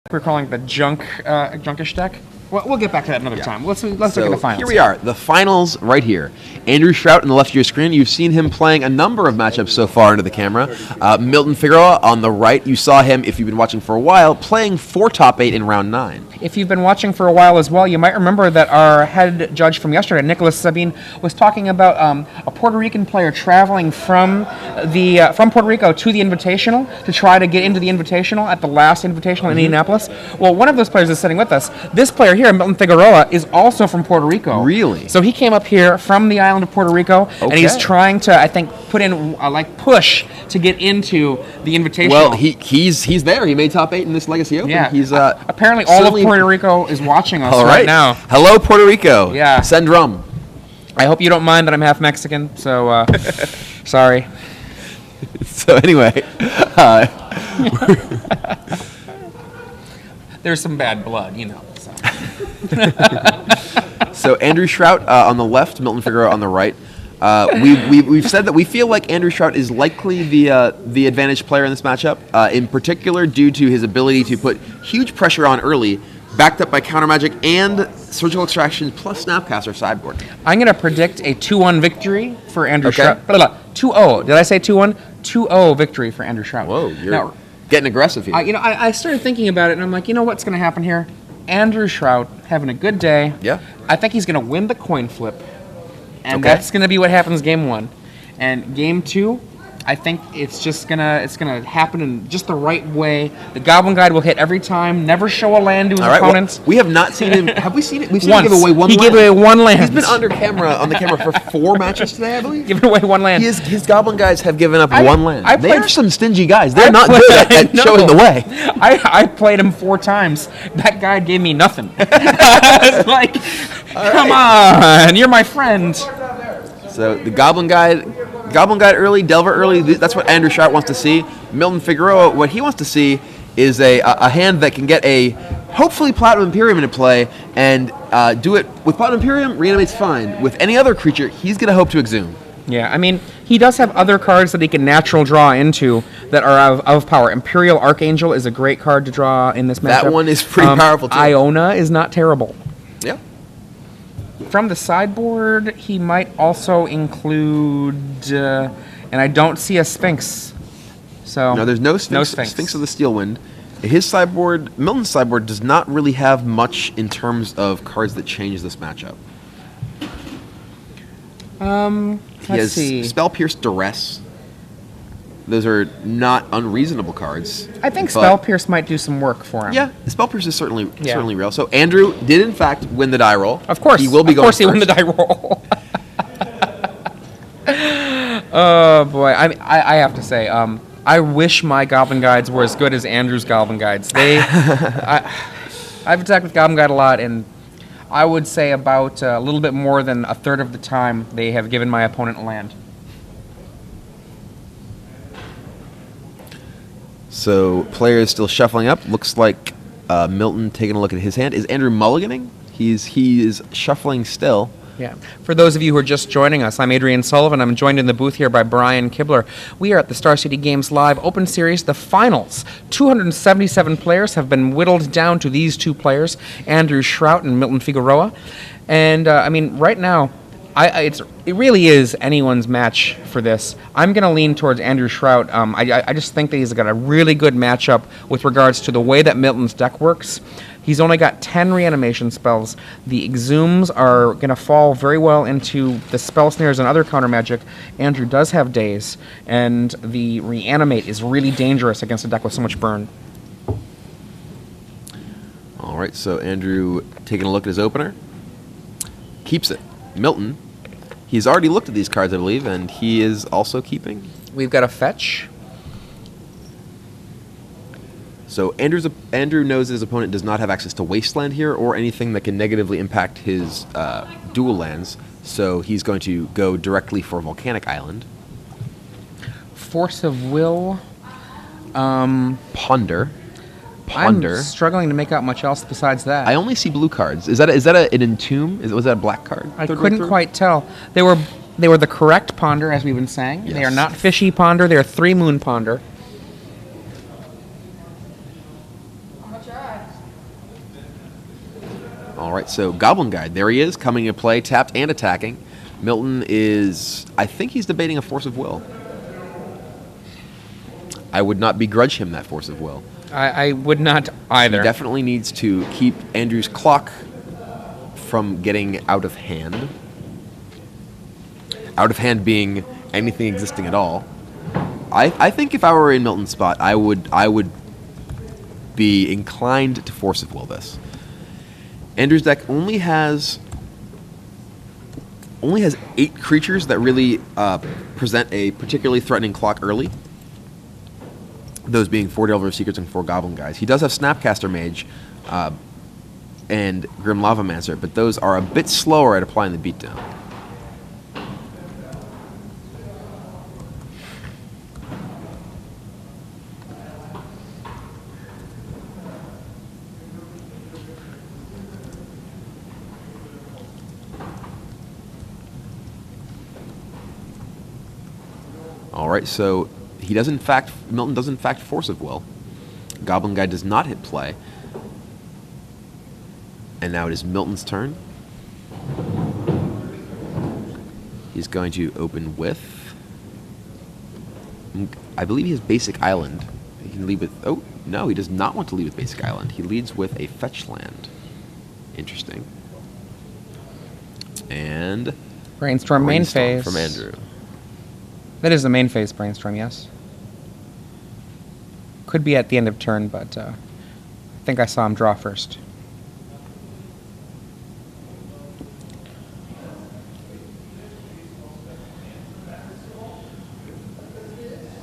We're calling it the junkish deck. Well, we'll get back to that another time. Let's look at the finals. Here we are, the finals right here. Andrew Shrout on the left of your screen. You've seen him playing a number of matchups so far into the camera. Milton Figueroa on the right. You saw him, if you've been watching for a while, playing 4 top 8 in round 9. If you've been watching for a while as well, you might remember that our head judge from yesterday, Nicholas Sabine, was talking about a Puerto Rican player traveling from Puerto Rico to the Invitational to try to get into the Invitational at the last Invitational in Indianapolis. Well, one of those players is sitting with us. This player here, Milton Figueroa, is also from Puerto Rico. Really? So he came up here from the island of Puerto Rico, and he's trying to, I think, put in push to get into the Invitational. Well, he's there. He made top 8 in this Legacy Open. Yeah. He's apparently all of Puerto Rico is watching us right now. Hello, Puerto Rico. Yeah. Send rum. I hope you don't mind that I'm half Mexican. So sorry. So anyway. There's some bad blood, you know. So, so Andrew Shrout on the left, Milton Figueroa on the right. We've said that we feel like Andrew Shrout is likely the advantaged player in this matchup, in particular due to his ability to put huge pressure on early, backed up by counter magic and surgical extraction plus snapcaster sideboard. I'm going to predict a 2-1 victory for Andrew Shrout. 2-0. Did I say 2-1? 2-0 victory for Andrew Shrout. Whoa, you're getting aggressive here. I started thinking about it, and I'm like, you know what's going to happen here? Andrew Shrout having a good day. Yeah. I think he's going to win the coin flip, and that's going to be what happens game 1. And game 2, I think it's gonna happen in just the right way. The Goblin Guide will hit every time. Never show a land to his opponents. Well, we have not seen him. Have we seen it? We've seen Once. him give away one. He gave away one land. He's been on the camera for 4 matches today, I believe. Giving away one land. His Goblin Guys have given up one land. They are some stingy guys. They're not good at showing the way. I played him 4 times. That guy gave me nothing. It's like, come on, you're my friend. So the Goblin Guide early, Delver early, that's what Andrew Shrout wants to see. Milton Figueroa, what he wants to see is a hand that can get a, hopefully, Platinum Imperium into play, and do it with Platinum Imperium, reanimate's fine. With any other creature, he's going to hope to exhume. Yeah, I mean, he does have other cards that he can natural draw into that are of power. Imperial Archangel is a great card to draw in this matchup. That one is pretty powerful, too. Iona is not terrible. Yeah. From the sideboard, he might also include, and I don't see a Sphinx. So no, there's no Sphinx. No Sphinx. Sphinx of the Steel Wind. His sideboard, Milton's sideboard, does not really have much in terms of cards that change this matchup. Let's see. Spell Pierce, Duress. Those are not unreasonable cards. I think Spell Pierce might do some work for him. Yeah, Spell Pierce is certainly real. So Andrew did in fact win the die roll. Of course, he will be going first. Of course, he won the die roll. Oh boy, I have to say, I wish my Goblin Guides were as good as Andrew's Goblin Guides. I've attacked with Goblin Guide a lot, and I would say about a little bit more than a third of the time they have given my opponent a land. So players still shuffling up. Looks like Milton taking a look at his hand. Is Andrew mulliganing? He is shuffling still. Yeah. For those of you who are just joining us, I'm Adrian Sullivan. I'm joined in the booth here by Brian Kibler. We are at the Star City Games Live Open Series, the finals. 277 players have been whittled down to these 2 players, Andrew Shrout and Milton Figueroa. And, I mean, right now, it really is anyone's match for this. I'm going to lean towards Andrew Shrout. I just think that he's got a really good matchup with regards to the way that Milton's deck works. He's only got 10 reanimation spells. The exhumes are going to fall very well into the spell snares and other counter magic. Andrew does have daze, and the reanimate is really dangerous against a deck with so much burn. All right, so Andrew taking a look at his opener. Keeps it. Milton, he's already looked at these cards, I believe, and he is also keeping. We've got a fetch. So Andrew knows his opponent does not have access to Wasteland here or anything that can negatively impact his dual lands, so he's going to go directly for Volcanic Island. Force of Will. Ponder. I'm struggling to make out much else besides that. I only see blue cards. Is that an Entomb? Was that a black card? I couldn't quite tell. They were the correct Ponder, as we've been saying. Yes. They are not Fishy Ponder. They are 3 Moon Ponder. I'm gonna try. All right, so Goblin Guide. There he is, coming into play, tapped and attacking. Milton is, I think he's debating a Force of Will. I would not begrudge him that Force of Will. I would not either. He definitely needs to keep Andrew's clock from getting out of hand. Out of hand being anything existing at all. I think if I were in Milton's spot, I would be inclined to Force of Will this. Andrew's deck only has 8 creatures that really present a particularly threatening clock early. Those being 4 Delver of Secrets and 4 Goblin Guys. He does have Snapcaster Mage and Grim Lavamancer, but those are a bit slower at applying the beatdown. All right, so Milton does in fact Force of Will. Goblin Guy does not hit play. And now it is Milton's turn. He's going to open with, I believe he has Basic Island. He can lead with, oh, no, he does not want to lead with Basic Island. He leads with a Fetch Land. Interesting. And Brainstorm main phase. From Andrew. That is the main phase Brainstorm, yes. Could be at the end of turn, but I think I saw him draw first.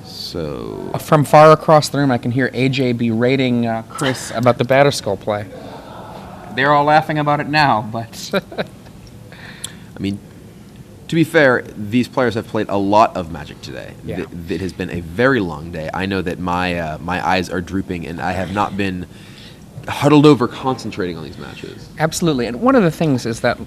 So from far across the room, I can hear AJ berating Chris about the Batterskull play. They're all laughing about it now, but... I mean, to be fair, these players have played a lot of Magic today. Yeah. It has been a very long day. I know that my eyes are drooping, and I have not been huddled over concentrating on these matches. Absolutely. And one of the things is that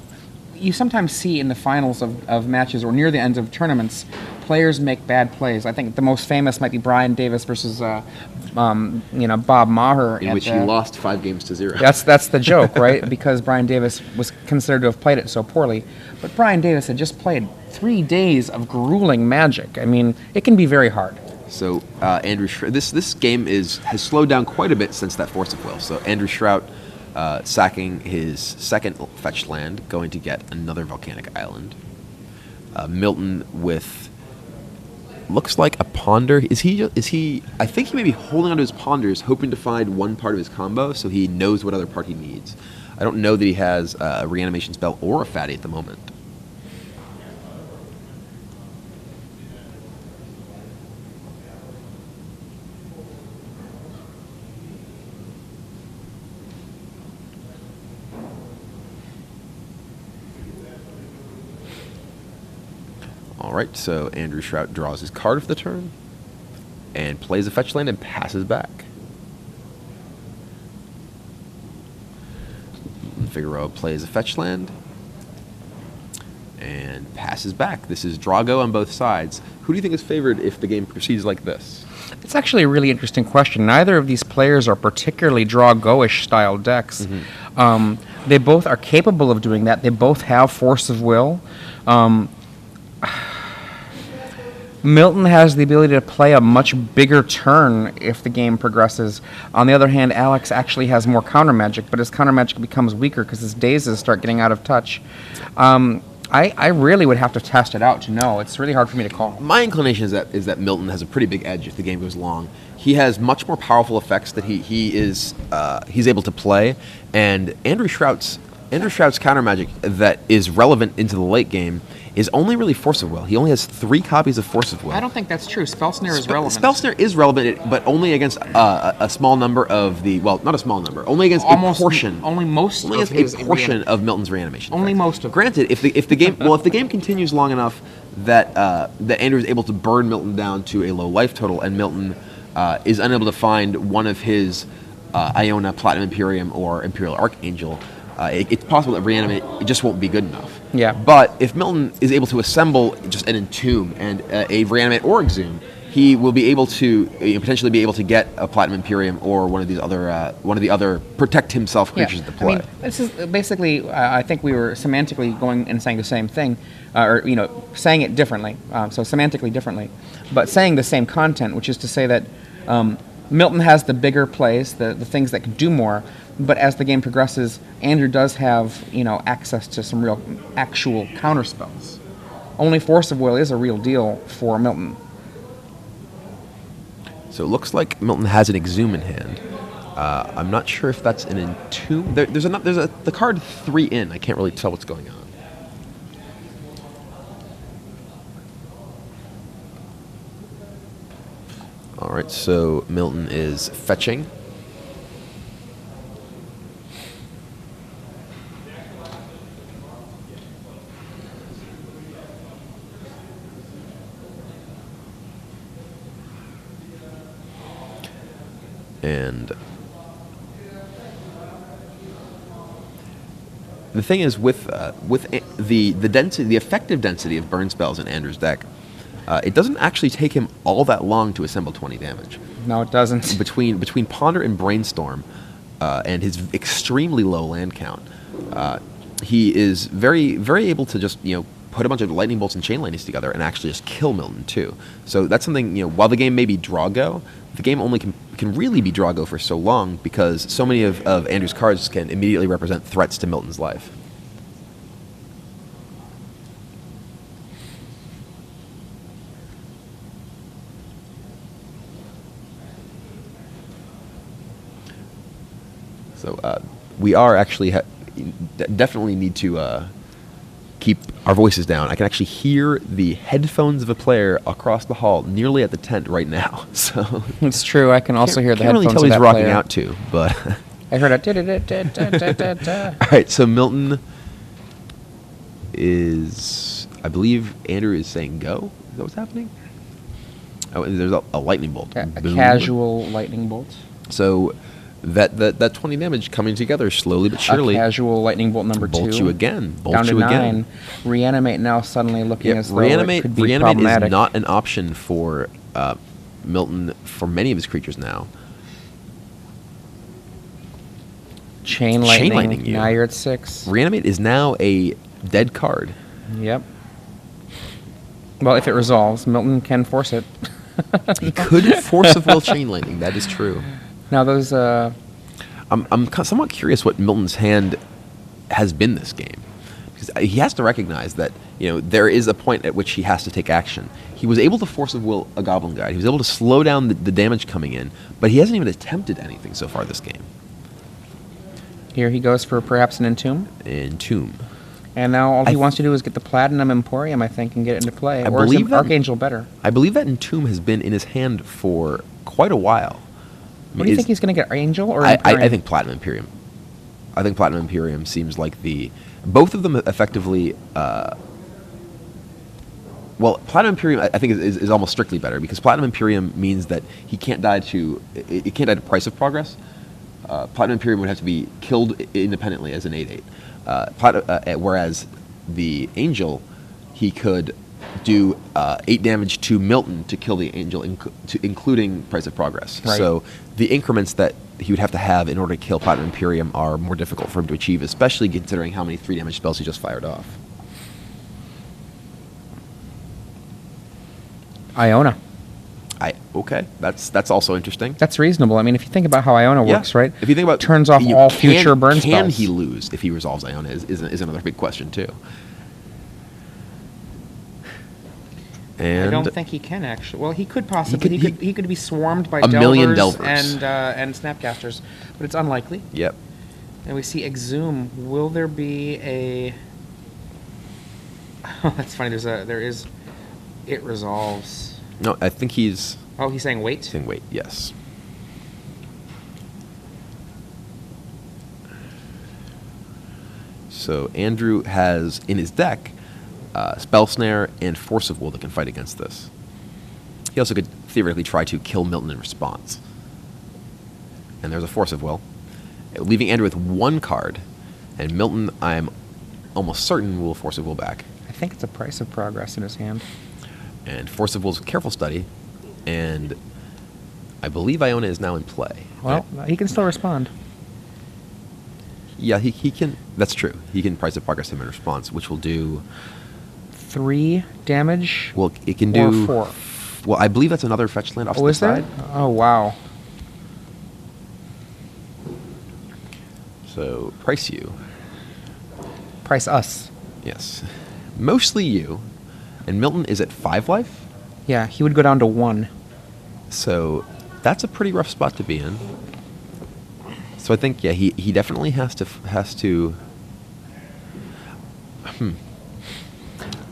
you sometimes see in the finals of matches or near the ends of tournaments, players make bad plays. I think the most famous might be Brian Davis versus Bob Maher. In which he lost 5-0. That's the joke, right? Because Brian Davis was considered to have played it so poorly. But Brian Davis had just played 3 days of grueling Magic. I mean, it can be very hard. So Andrew, this game has slowed down quite a bit since that Force of Will. So Andrew Shrout sacking his second fetched land, going to get another Volcanic Island. Milton with looks like a Ponder. Is he? I think he may be holding onto his Ponders, hoping to find one part of his combo, so he knows what other part he needs. I don't know that he has a reanimation spell or a fatty at the moment. All right, so Andrew Shrout draws his card for the turn and plays a fetch land and passes back. Figueroa plays a fetch land and passes back. This is Drago on both sides. Who do you think is favored if the game proceeds like this? It's actually a really interesting question. Neither of these players are particularly Drago-ish style decks. Mm-hmm. They both are capable of doing that. They both have Force of Will. Milton has the ability to play a much bigger turn if the game progresses. On the other hand, Alex actually has more counter magic, but his counter magic becomes weaker because his dazes start getting out of touch. I really would have to test it out to know. It's really hard for me to call. My inclination is that Milton has a pretty big edge if the game goes long. He has much more powerful effects that he's able to play, and Andrew Shrout's counter magic that is relevant into the late game is only really Force of Will. He only has 3 copies of Force of Will. I don't think that's true. Spell Snare is relevant. Spell Snare is relevant, but only against a small number of the, well, not a small number, only against a portion. Only against a portion of Milton's reanimation. Only effects. most of. Granted, if the game continues long enough that Andrew is able to burn Milton down to a low life total, and Milton is unable to find one of his Iona, Platinum Imperium, or Imperial Archangel, it's possible that reanimate it just won't be good enough. Yeah. But if Milton is able to assemble just an Entomb and a reanimate or exhume, he will be able to potentially be able to get a Platinum Imperium or one of the other protect himself creatures at the play. I mean, this is basically. I think we were semantically going and saying the same thing, or saying it differently. So semantically differently, but saying the same content, which is to say that Milton has the bigger plays, the things that can do more. But as the game progresses, Andrew does have access to some real actual counterspells. Only Force of Will is a real deal for Milton. So it looks like Milton has an Exhume in hand. I'm not sure if that's an Entomb. There's the card 3 in. I can't really tell what's going on. All right, so Milton is fetching. And the thing is, with the density, the effective density of burn spells in Andrew's deck, it doesn't actually take him all that long to assemble 20 damage. No, it doesn't. Between Ponder and Brainstorm, and his extremely low land count, he is very able to just put a bunch of lightning bolts and chain lightnings together and actually just kill Milton too. So that's something, while the game may be draw go, the game only can really be draw go for so long because so many of Andrew's cards can immediately represent threats to Milton's life. So we are actually definitely need to keep our voices down. I can actually hear the headphones of a player across the hall, nearly at the tent right now. So it's true. I can also hear the headphones. headphones Can't really tell of he's that rocking player. out too, but I heard it. all right. So Milton is, I believe, Andrew is saying go. Is that what's happening? Oh, and there's a lightning bolt. A Boom. casual lightning bolt. So that 20 damage coming together slowly but surely. A casual lightning bolt number 2. Bolt you again. Bolt down to you 9. again. Reanimate now suddenly looking as though it could be Reanimate problematic. is not an option for Milton for many of his creatures now. Chain lightning. you. Now you're at 6. Reanimate is now a dead card. Yep. Well, if it resolves, Milton can force it. He could force of will chain lightning. That is true. Now those. I'm somewhat curious what Milton's hand has been this game, because he has to recognize that there is a point at which he has to take action. He was able to force of will a Goblin Guide. He was able to slow down the damage coming in, but he hasn't even attempted anything so far this game. Here he goes for perhaps an Entomb. Entomb. And now all he wants to do is get the Platinum Emporium, I think, and get it into play. I or is believe that- Archangel better? I believe that Entomb has been in his hand for quite a while. What do you think he's going to get, Angel or I Emporium? think Platinum Imperium. I think Platinum Imperium seems like both of them effectively. Well, Platinum Imperium I think is almost strictly better because Platinum Imperium means that it can't die to Price of Progress. Platinum Imperium would have to be killed independently as an 8/8. Whereas the Angel, he could do 8 damage to Milton to kill the Angel, including Price of Progress. Right. So the increments that he would have to have in order to kill Platinum Imperium are more difficult for him to achieve, especially considering how many 3 damage spells he just fired off. Iona. Okay, that's also interesting. That's reasonable. I mean, if you think about how Iona works, right? If you think about turns off all future burn spells. Can he lose if he resolves Iona is another big question too. And I don't think he can actually. Well, he could possibly. He could be swarmed by a million Delvers and Snapcasters, but it's unlikely. Yep. And we see Exhume. Will there be a? Oh, that's funny. There is. It resolves. No, I think he's. Oh, he's saying wait. Saying wait. Yes. So Andrew has in his deck Spell Snare and Force of Will that can fight against this. He also could theoretically try to kill Milton in response. And there's a Force of Will, leaving Andrew with 1 card, and Milton, I'm almost certain, will Force of Will back. I think it's a Price of Progress in his hand. And Force of Will's Careful Study and I believe Iona is now in play. Well, he can still respond. Yeah, he can. That's true. He can Price of Progress him in response, which will do 3 damage. Well, it can or do 4. Well, I believe that's another fetch land off to the Is there? side. Oh wow. So price you. Price us. Yes, mostly you. And Milton is at 5 life, Yeah, he would go down to 1. so that's a pretty rough spot to be in. So I think he definitely has to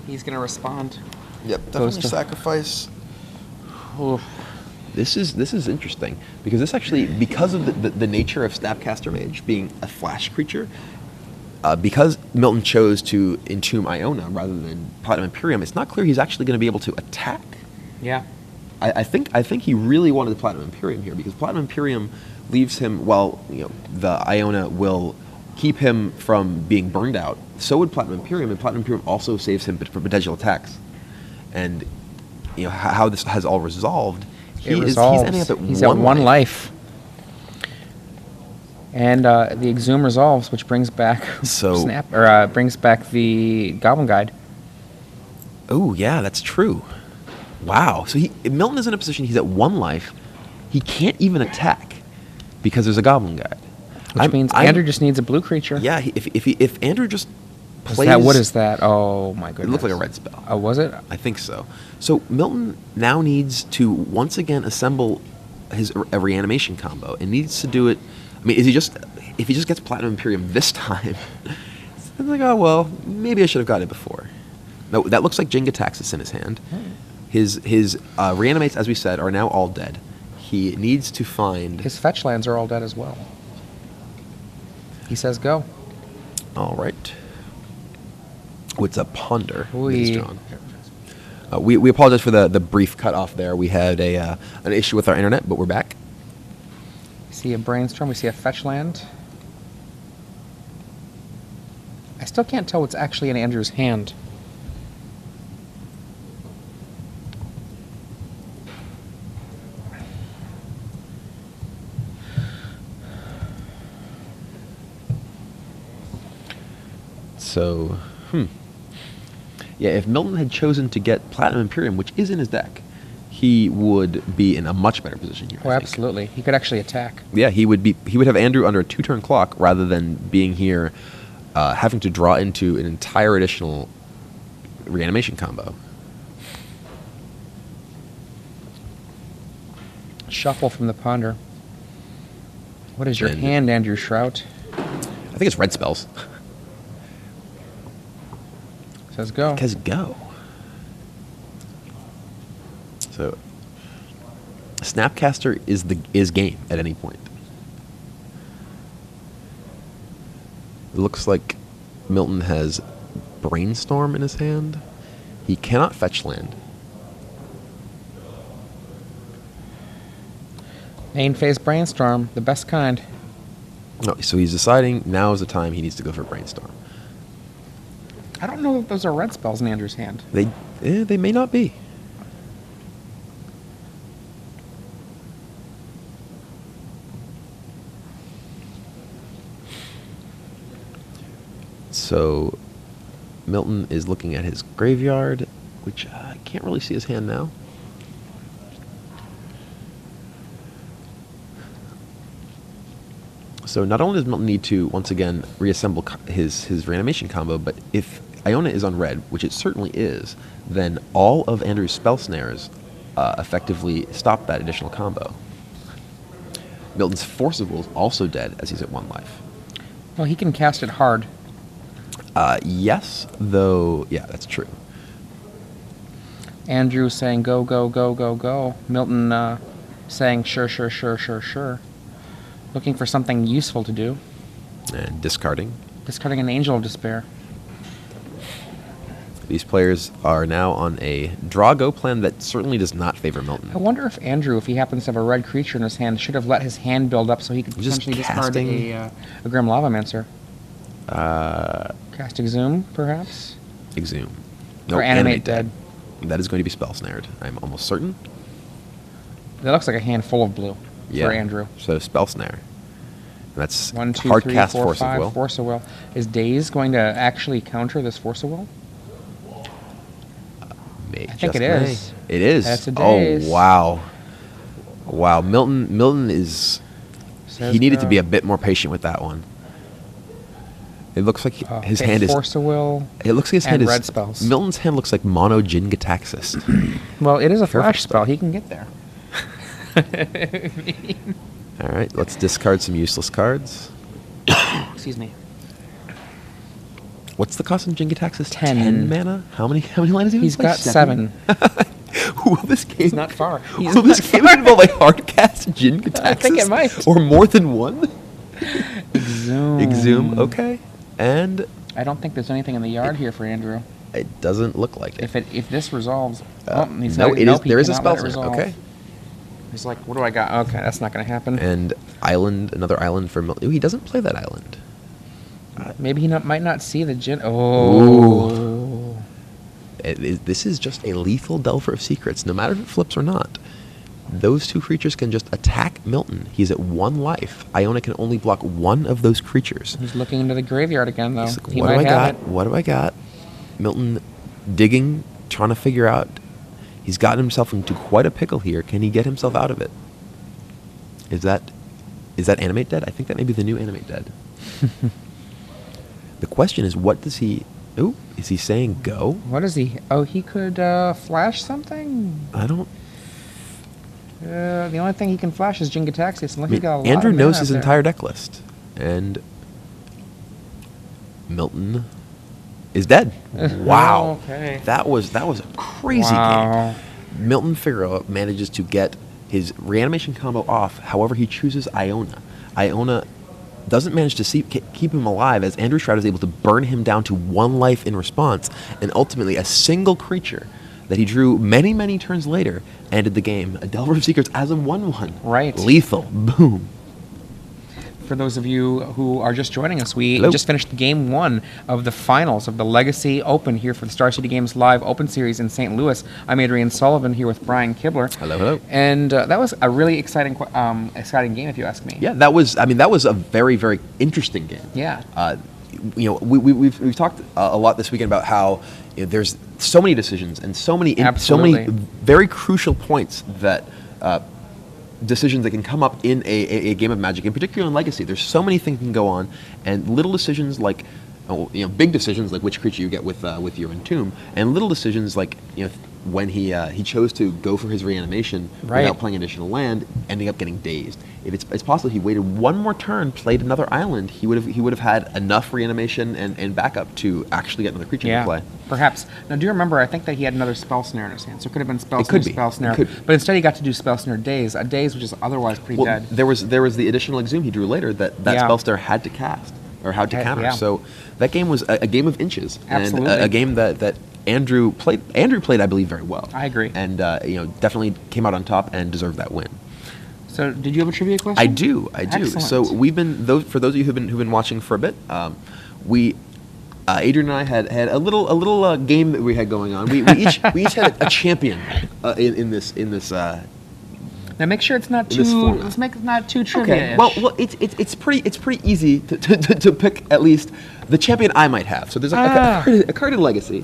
He's gonna respond. Yep, Goes to- sacrifice. Oof. This is interesting because this actually, because of the nature of Snapcaster Mage being a flash creature, because Milton chose to entomb Iona rather than Platinum Imperium, it's not clear he's actually going to be able to attack. Yeah. I think he really wanted the Platinum Imperium here because Platinum Imperium leaves him. Well, the Iona will keep him from being burned out. So would Platinum Imperium, and Platinum Imperium also saves him from potential attacks. And how this has all resolved. He's ending up at He's at 1 life. And the Exhume resolves, which brings back brings back the Goblin Guide. Oh yeah, that's true. Wow. So Milton is in a position. He's at 1 life. He can't even attack because there's a Goblin Guide. Which means Andrew just needs a blue creature. Yeah. If Andrew just plays. What is that? Oh my goodness. It looked like a red spell. Oh, was it? I think so. So Milton now needs to once again assemble a reanimation combo, and needs to do it. I mean, if he just gets Platinum Imperium this time, it's like, oh well, maybe I should have got it before. No, that looks like Jenga Taxis in his hand. His reanimates, as we said, are now all dead. He needs to find His fetch lands are all dead as well. He says go. All right. What's a ponder? We Mrs. John? We apologize for the brief cut off there. We had an issue with our internet, but we're back. see a brainstorm. We see a fetch land. I still can't tell what's actually in Andrew's hand. So, yeah, if Milton had chosen to get Platinum Imperium, which is in his deck, he would be in a much better position here. Oh, absolutely. He could actually attack. Yeah, he would have Andrew under a 2-turn clock rather than being here having to draw into an entire additional reanimation combo. Shuffle from the ponder. What is your hand, Andrew Shrout? I think it's red spells. Says go. Because go. So, Snapcaster is game at any point. It looks like Milton has Brainstorm in his hand. He cannot fetch land. Main phase Brainstorm, the best kind. No, so he's deciding now is the time he needs to go for Brainstorm. I don't know if those are red spells in Andrew's hand. They may not be. So, Milton is looking at his graveyard, which I can't really see his hand now. So not only does Milton need to, once again, reassemble his reanimation combo, but if Iona is on red, which it certainly is, then all of Andrew's spell snares effectively stop that additional combo. Milton's Forcible is also dead as he's at 1 life. Well, he can cast it hard. Yes, though, yeah, that's true. Andrew saying go, go, go, go, go. Milton saying sure, sure, sure, sure, sure. Looking for something useful to do. And discarding. Discarding an Angel of Despair. These players are now on a draw-go plan that certainly does not favor Milton. I wonder if Andrew, if he happens to have a red creature in his hand, should have let his hand build up so he could potentially discard a Grim Lavamancer. Cast Exhume, perhaps? Exhume. Or Animate Dead. That is going to be spell snared, I'm almost certain. That looks like a handful of blue Yeah. for Andrew. So Spell Snare. And that's 1, 2, hard 3, cast 4, Force 5. of Will. Force of Will. Is Daze going to actually counter this Force of Will? I think it is. It is. That's a Daze. Oh, wow. Wow. Milton is... Says he needed to go. be a bit more patient with that one. It looks like his Okay, hand is... Force of Will. It looks like his hand and is... red spells. Milton's hand looks like Mono Jin Gitaxis. Well, it is a Careful. flash spell. He can get there. All right, let's discard some useless cards. Excuse me. What's the cost of Jin Gitaxis? 10. Mana? How many lines do you He's play? got 7. Will this game... He's not far. Will this game involve a hard cast Jin Gitaxis? I think it might. Or more than one? Exhume. Exhume, okay. And I don't think there's anything in the yard here for Andrew. it doesn't look like it. If this resolves, he's No, not, it nope, is. he There is a cannot let spell it snare. resolve. Okay. He's like, what do I got? Okay, that's not going to happen. And another island for Milton. Ooh, he doesn't play that island. Maybe he might not see the Jin. Oh. Ooh. This is just a lethal Delver of Secrets, no matter if it flips or not. Those two creatures can just attack Milton. He's at 1 life. Iona can only block one of those creatures. He's looking into the graveyard again, though. He's like, He what do I might got? have it. What do I got? Milton digging, trying to figure out. He's gotten himself into quite a pickle here. Can he get himself out of it? Is that Animate Dead? I think that may be the new Animate Dead. The question is, what does he... Ooh, is he saying go? What is he? Oh, he could flash something? I don't... The only thing he can flash is Jingataxius, unless he's got a lot Andrew of knows mana his up there. entire deck list. And Milton is dead. Wow. Okay. That was a crazy Wow. game. Milton Figueroa manages to get his reanimation combo off. However, he chooses Iona. Iona doesn't manage to keep him alive, as Andrew Shrout is able to burn him down to 1 life in response, and ultimately a single creature that he drew many, many turns later ended the game. A Delver of Secrets as a 1/1. Right. Lethal. Boom. For those of you who are just joining us, we Hello. just finished game 1 of the finals of the Legacy Open here for the Star City Games Live Open Series in St. Louis. I'm Adrian Sullivan here with Brian Kibler. Hello, hello. And that was a really exciting game, if you ask me. Yeah, that was a very, very interesting game. Yeah. We've talked a lot this weekend about how there's so many decisions and so many Absolutely. very crucial points that decisions that can come up in a game of Magic, in particular in Legacy. There's so many things that can go on, and little decisions like, big decisions like which creature you get with your Entomb, and little decisions like when he chose to go for his reanimation Right. without playing additional land, ending up getting dazed. If it's possible he waited 1 more turn, played another island, he would have had enough reanimation and backup to actually get another creature Yeah, into play. perhaps. Now, do you remember, I think that he had another Spell Snare in his hand, so it could have been Spell It Snare, could be. Spell Snare. It could. But instead he got to do Spell Snare Daze, a Daze which is otherwise pretty Well, dead. there was the additional Exhume he drew later that Yeah. Spell Snare had to cast or had to counter. Yeah. So that game was a game of inches, Absolutely. and a game that Andrew played. Andrew played, I believe, very well. I agree. and definitely came out on top and deserved that win. So, did you have a trivia question? I do. Excellent. So we've been for those of you who've been watching for a bit. Adrian and I had a little game that we had going on. We each had a champion in this. Now make sure it's not in this too. format. Let's make it not too trivia. Okay. Well, it's pretty easy to pick at least the champion I might have. So there's a carded legacy.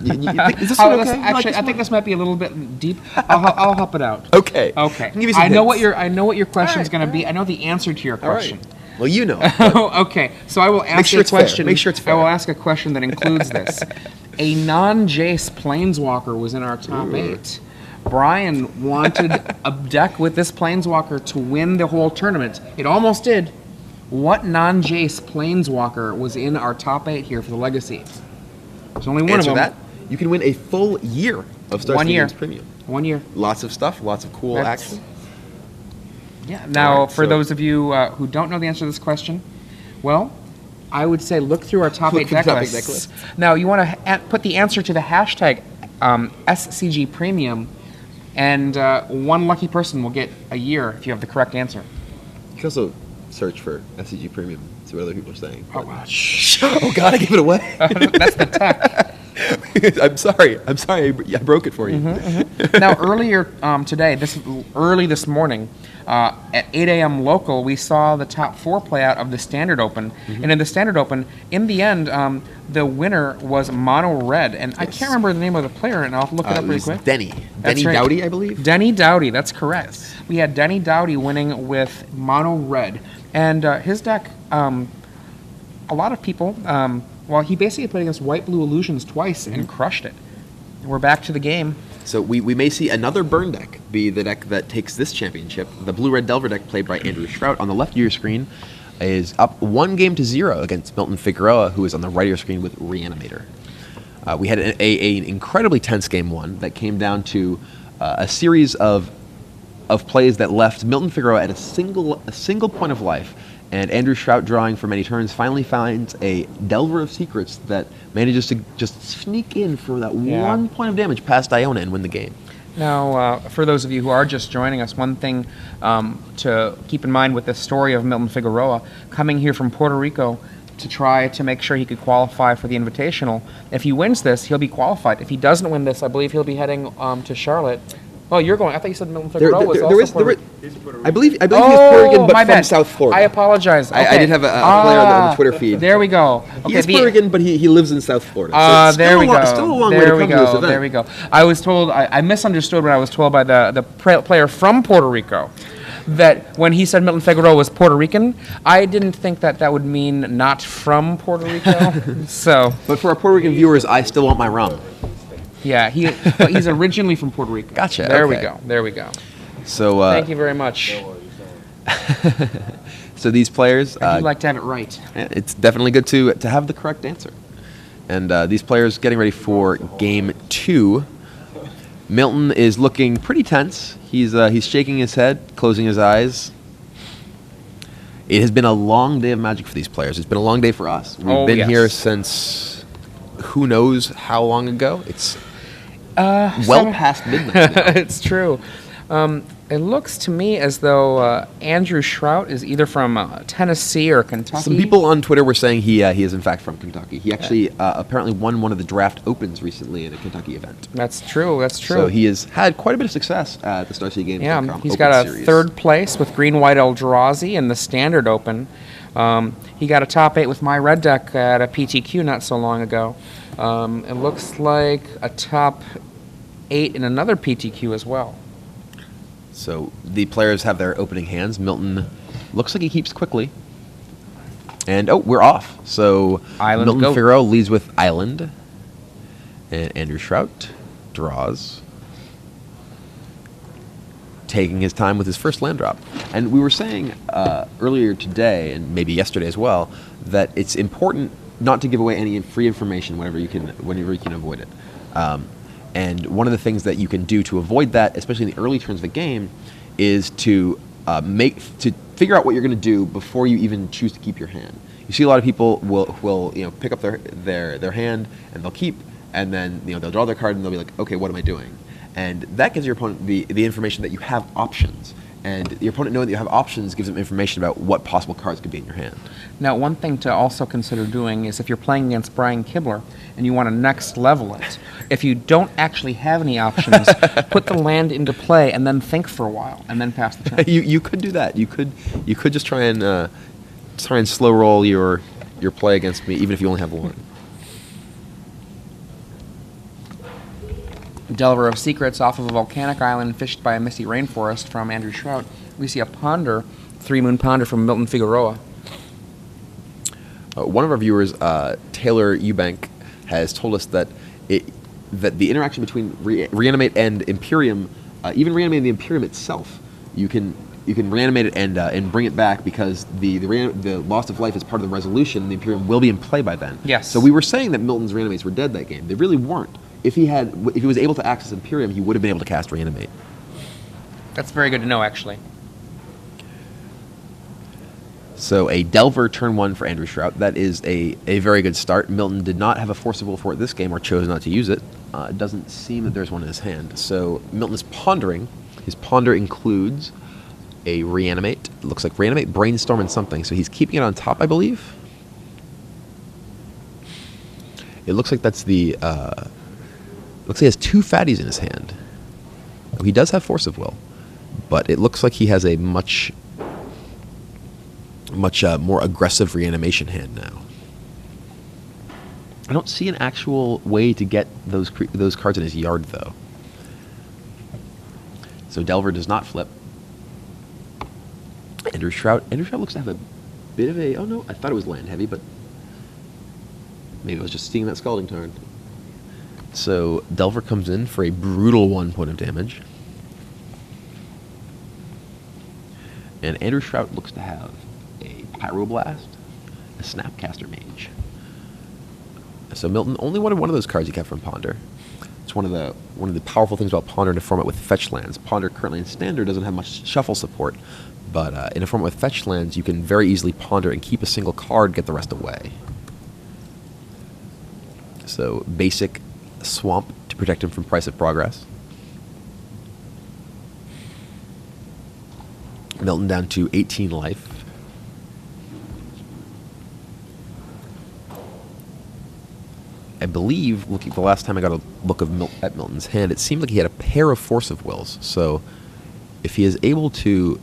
You think, is this one okay? You like Actually, this I think one? this might be a little bit deep. I'll help it out. Okay. Okay. I can give you some I know hints. what your question's Alright, going to be. I know the answer to your All right. question. Well, you know. Okay, so I will ask sure you a it's fair. question. Make sure it's I will fair. ask a question that includes this. A non-Jace Planeswalker was in our top 8. Brian wanted a deck with this Planeswalker to win the whole tournament. It almost did. What non-Jace Planeswalker was in our top 8 here for the Legacy? There's only one Answer of them. that. You can win a full year of Star 1 City year. Games Premium. 1 year. Lots of stuff, lots of cool That's- action. Yeah. Now, Alright, for so- those of you who don't know the answer to this question, well, I would say look through our top Look 8 through deck top 8 lists. deck lists. Now, you want to put the answer to the hashtag SCG Premium, and one lucky person will get a year if you have the correct answer. You can also search for SCG Premium, see what other people are saying. Oh, but- wow. Shh. Oh, God, I gave it away. That's the tech. I'm sorry. I broke it for you. Now, earlier today, early this morning, at 8 a.m. local, we saw the top 4 play out of the Standard Open. And in the Standard Open, in the end, the winner was Mono Red. And I can't remember the name of the player, and I'll look it up really quick. Denny That's right. Dowdy, I believe. Denny Dowdy, that's correct. We had Denny Dowdy winning with Mono Red. And his deck, a lot of people, well, he basically played against White Blue Illusions twice and crushed it. And we're back to the game. So we may see another burn deck be the deck that takes this championship. The Blue-Red Delver deck played by Andrew Shrout on the left of your screen is up 1-0 against Milton Figueroa, who is on the right of your screen with Reanimator. We had an incredibly tense game 1 that came down to a series of plays that left Milton Figueroa at a single point of life. And Andrew Shrout, drawing for many turns, finally finds a Delver of Secrets that manages to just sneak in for that 1 point of damage past Iona and win the game. Now, for those of you who are just joining us, one thing to keep in mind with the story of Milton Figueroa, coming here from Puerto Rico to try to make sure he could qualify for the Invitational. If he wins this, he'll be qualified. If he doesn't win this, I believe he'll be heading to Charlotte. Oh, you're going. I thought you said Milton Figueroa was also Puerto Rican. I believe he's Puerto Rican, but from South Florida. I apologize. Okay. I did have a player on the Twitter feed. There we go. Okay, He is Puerto Rican, but he lives in South Florida. So there we go. Still a long way to come to this event. There we go. I was told, I misunderstood what I was told by the player from Puerto Rico, that when he said Milton Figueroa was Puerto Rican, I didn't think that would mean not from Puerto Rico. So, but for our Puerto Rican viewers, I still want my rum. yeah, but he's originally from Puerto Rico. Gotcha. There okay. we go. So thank you very much. So these players, I'd like to have it right. it's definitely good to have the correct answer. And these players getting ready for game 2. Milton is looking pretty tense. He's shaking his head, closing his eyes. It has been a long day of Magic for these players. It's been a long day for us. We've been here since who knows how long ago. It's well past midnight now. It's true. It looks to me as though Andrew Shrout is either from Tennessee or Kentucky. Some people on Twitter were saying he is in fact from Kentucky. He actually apparently won one of the draft opens recently in a Kentucky event. That's true. That's true. So he has had quite a bit of success at the Star City Games. Yeah, he's got a third place with Green White Eldrazi in the Standard Open. He got a top 8 with my red deck at a PTQ not so long ago. It looks like a top 8 in another PTQ as well. So the players have their opening hands. Milton looks like he keeps quickly. And, we're off. So Island Milton go. Figueroa leads with Island. And Andrew Shrout draws. Taking his time with his first land drop. And we were saying earlier today, and maybe yesterday as well, that it's important not to give away any free information whenever you can avoid it. And one of the things that you can do to avoid that, especially in the early turns of the game, is to figure out what you're going to do before you even choose to keep your hand. You see a lot of people will pick up their hand and they'll keep, and then they'll draw their card and they'll be like, okay, what am I doing? And that gives your opponent the information that you have options. And your opponent knowing that you have options gives them information about what possible cards could be in your hand. Now, one thing to also consider doing is if you're playing against Brian Kibler and you want to next level it, if you don't actually have any options, put the land into play and then think for a while and then pass the turn. You could do that. You could just try and slow roll your play against me, even if you only have one. Delver of Secrets off of a volcanic island fished by a misty rainforest from Andrew Shrout. We see a Ponder, 3-Moon Ponder from Milton Figueroa. One of our viewers, Taylor Eubank, has told us that the interaction between Reanimate and Imperium, even reanimating the Imperium itself, you can reanimate it and bring it back because the loss of life is part of the resolution, and the Imperium will be in play by then. Yes. So we were saying that Milton's Reanimates were dead that game. They really weren't. If he was able to access Imperium, he would have been able to cast Reanimate. That's very good to know, actually. So a Delver turn 1 for Andrew Shrout. That is a very good start. Milton did not have a Force of Will for it this game, or chose not to use it. It doesn't seem that there's one in his hand. So Milton is pondering. His ponder includes a Reanimate. It looks like Reanimate, Brainstorm, and something. So he's keeping it on top, I believe. It looks like that's the. Looks like he has 2 fatties in his hand. He does have force of will, but it looks like he has a much more aggressive reanimation hand now. I don't see an actual way to get those cards in his yard, though. So Delver does not flip. Shrout looks to have a bit of a... Oh, no, I thought it was land heavy, but maybe I was just seeing that scalding turn. So Delver comes in for a brutal 1 point of damage. And Shrout looks to have a Pyroblast, a Snapcaster Mage. So Milton only wanted one of those cards he kept from Ponder. It's one of the powerful things about Ponder in a format with fetch lands. Ponder currently in Standard doesn't have much shuffle support, but in a format with fetch lands, you can very easily Ponder and keep a single card, get the rest away. So basic Swamp to protect him from Price of Progress. Milton down to 18 life. I believe, looking the last time I got a look at Milton's hand, it seemed like he had a pair of Force of Wills. So if he is able to...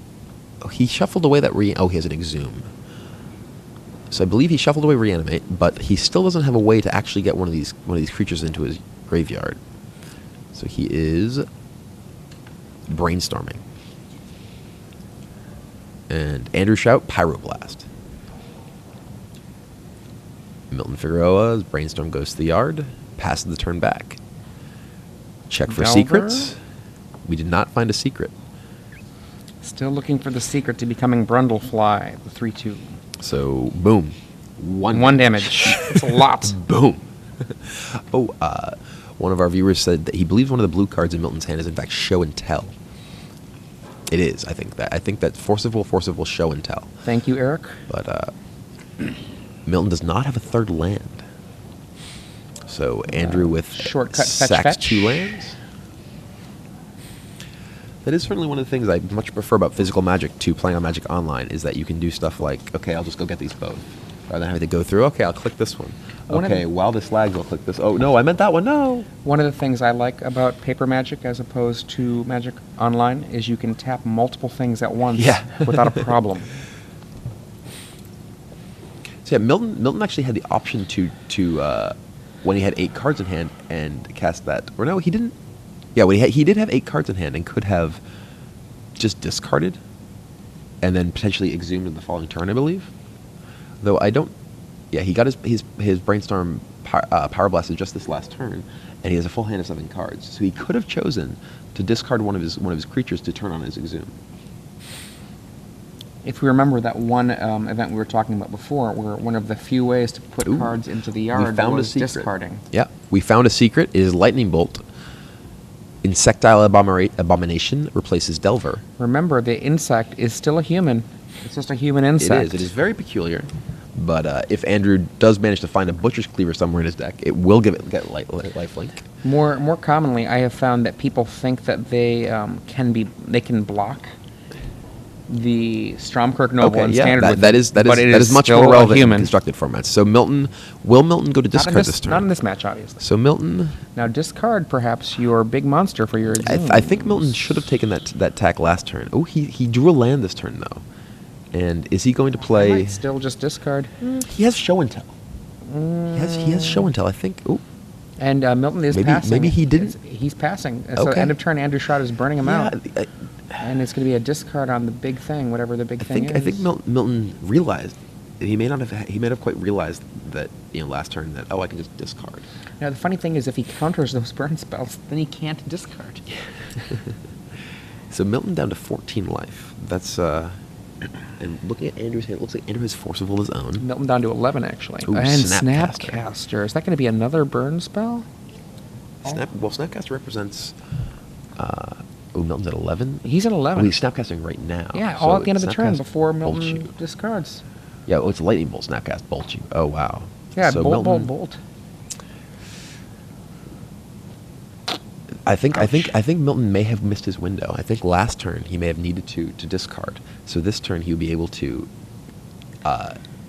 he shuffled away that he has an Exhume. So I believe he shuffled away Reanimate, but he still doesn't have a way to actually get one of these creatures into his graveyard. So he is brainstorming. And Shrout, Pyroblast. Milton Figueroa's Brainstorm goes to the yard, passes the turn back. Check for Delver? secrets. We did not find a secret. Still looking for the secret to becoming Brundlefly, the 3/2. So, boom. One damage. It's a lot. Boom. One of our viewers said that he believes one of the blue cards in Milton's hand is in fact Show and Tell. It is. I think that Force of Will, Show and Tell. Thank you, Eric. But Milton does not have a third land. So Andrew with shortcut sacks fetch. 2 lands. That is certainly one of the things I much prefer about physical Magic to playing on Magic Online, is that you can do stuff like, okay, I'll just go get these both. Rather than having to go through, okay, I'll click this one. Okay, while this lags, I'll click this. Oh, no, I meant that one, no! One of the things I like about paper Magic as opposed to Magic Online is you can tap multiple things at once without a problem. So yeah, Milton actually had the option to when he had 8 cards in hand and cast that. Or no, he didn't. Yeah, well, he did have 8 cards in hand and could have just discarded and then potentially exhumed in the following turn, I believe. Though I don't... Yeah, he got his Brainstorm Power Blasted just this last turn, and he has a full hand of 7 cards. So he could have chosen to discard one of his creatures to turn on his Exhume. If we remember that one event we were talking about before, where one of the few ways to put cards into the yard was discarding. Yeah, we found a secret. It is Lightning Bolt. Insectile Abomination replaces Delver. Remember, the insect is still a human. It's just a human insect. It is very peculiar. But if Andrew does manage to find a Butcher's Cleaver somewhere in his deck, it will get lifelink. More commonly, I have found that people think that they can block the Stromkirk Noble in Standard. That is much more relevant in constructed formats. So will Milton go to discard this turn? Not in this match, obviously. So Milton... Now discard, perhaps, your big monster for your... I think Milton should have taken that tack last turn. Oh, he drew a land this turn, though. And is he going to play... I might still just discard. He has Show and Tell. He has Show and Tell, I think. Oh. And Milton is passing. Maybe he didn't... He's passing. So end of turn, Shrout is burning him out. And it's going to be a discard on the big thing, whatever the big thing is. I think Milton realized... He may have quite realized that, last turn that, I can just discard. Now, the funny thing is, if he counters those burn spells, then he can't discard. So Milton down to 14 life. That's... And looking at Andrew's hand, it looks like Andrew has Force of Will of his own. Milton down to 11, actually. Ooh, and Snapcaster. Snapcaster. Is that going to be another burn spell? Snapcaster represents... Milton's at 11? He's at 11. Oh, he's Snapcasting right now. Yeah, all at the end of the turn before Milton discards. Yeah, it's Lightning Bolt, Snapcast, Bolt you. Oh, wow. Yeah, so Bolt. I think Milton may have missed his window. I think last turn he may have needed to discard. So this turn he would be able to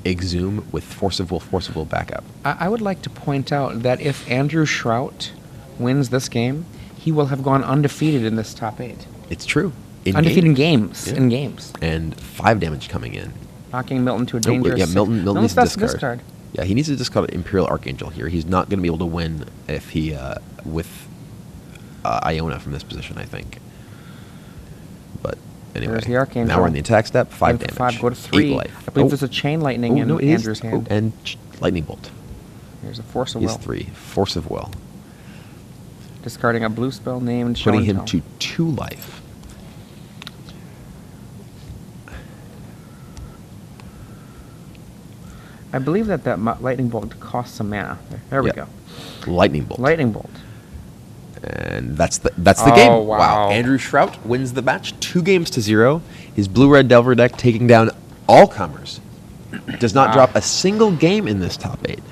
Exhume with Force of Will backup. I would like to point out that if Andrew Shrout wins this game, he will have gone undefeated in this top 8. It's true. Undefeated in games. Yeah. In games. And 5 damage coming in. Knocking Milton to a dangerous... Yeah, Milton needs to that's discard. Yeah, he needs to discard Imperial Archangel here. He's not going to be able to win if he with Iona from this position, I think. But anyway, There's the Archangel. now we're in the attack step. 5 Go damage. 5, go to 3. 8 life. I believe there's a Chain Lightning in Andrew's hand. And Lightning Bolt. Here's a Force of He's Will. 3. Force of Will. Discarding a blue spell named Show Putting and him Tell. to 2 life. I believe that Lightning Bolt costs some mana. There we Yeah. go. Lightning Bolt. Lightning Bolt. And that's the Oh, game. wow. Andrew Shrout wins the match 2-0. His blue-red Delver deck taking down all comers. Does not Wow. drop a single game in this top 8.